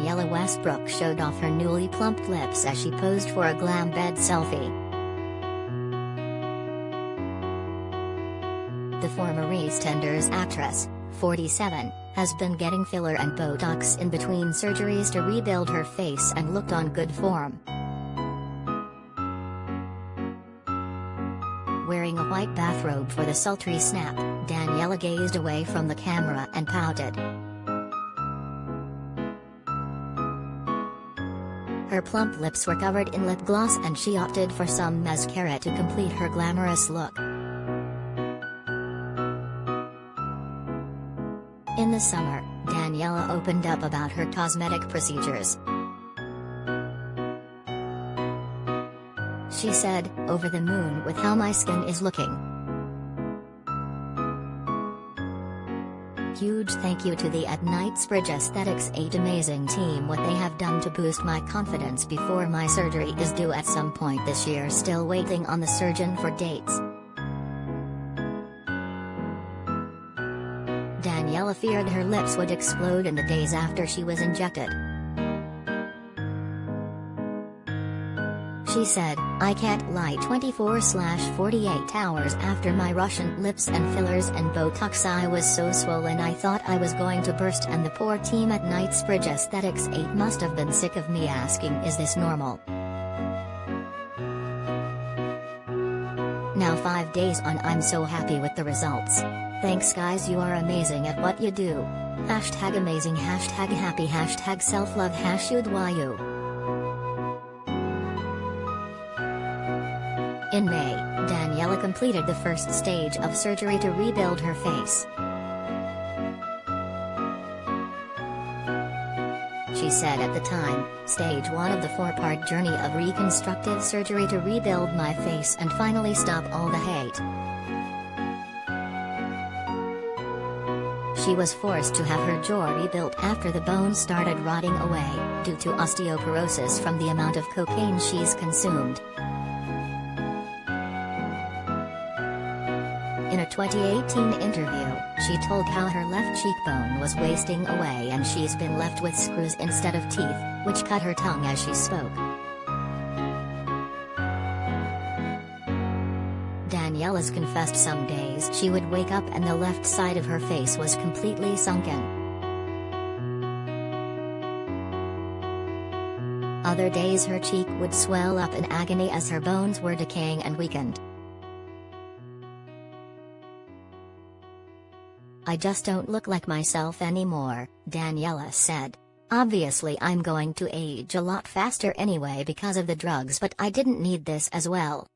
DANNIELLA Westbrook showed off her newly plumped lips as she posed for a glam bed selfie. The former EastEnders actress, 47, has been getting filler and Botox in between surgeries to rebuild her face and looked on good form. Wearing a white bathrobe for the sultry snap, DANNIELLA gazed away from the camera and pouted. Her plump lips were covered in lip gloss and she opted for some mascara to complete her glamorous look. In the summer, DANNIELLA opened up about her cosmetic procedures. She said, "Over the moon with how my skin is looking. Huge thank you to the @Knightsbridge Aesthetics 8 amazing team. What they have done to boost my confidence before my surgery is due at some point this year. Still waiting on the surgeon for dates." DANNIELLA feared her lips would explode in the days after she was injected. She said, "I can't lie, 24/48 hours after my Russian lips and fillers and Botox I was so swollen I thought I was going to burst, and the poor team at Knightsbridge Aesthetics 8 must have been sick of me asking, is this normal?" Now 5 days on, I'm so happy with the results. Thanks guys, you are amazing at what you do. #amazing, #happy, #self-love, #you. In May, DANNIELLA completed the first stage of surgery to rebuild her face. She said at the time, "Stage 1 of the 4-part journey of reconstructive surgery to rebuild my face and finally stop all the hate." She was forced to have her jaw rebuilt after the bones started rotting away, due to osteoporosis from the amount of cocaine she's consumed. In a 2018 interview, she told how her left cheekbone was wasting away and she's been left with screws instead of teeth, which cut her tongue as she spoke. DANNIELLA's confessed some days she would wake up and the left side of her face was completely sunken. Other days her cheek would swell up in agony as her bones were decaying and weakened. "I just don't look like myself anymore," DANNIELLA said. "Obviously I'm going to age a lot faster anyway because of the drugs, but I didn't need this as well.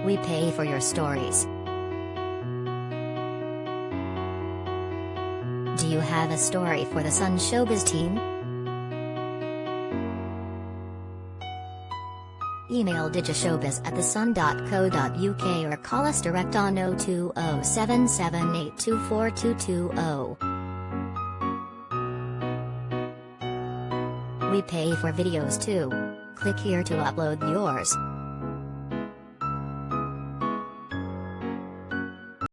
We pay for your stories. Do you have a story for the Sun Showbiz team? Email digishowbiz@thesun.co.uk or call us direct on 02077824220. We pay for videos too. Click here to upload yours.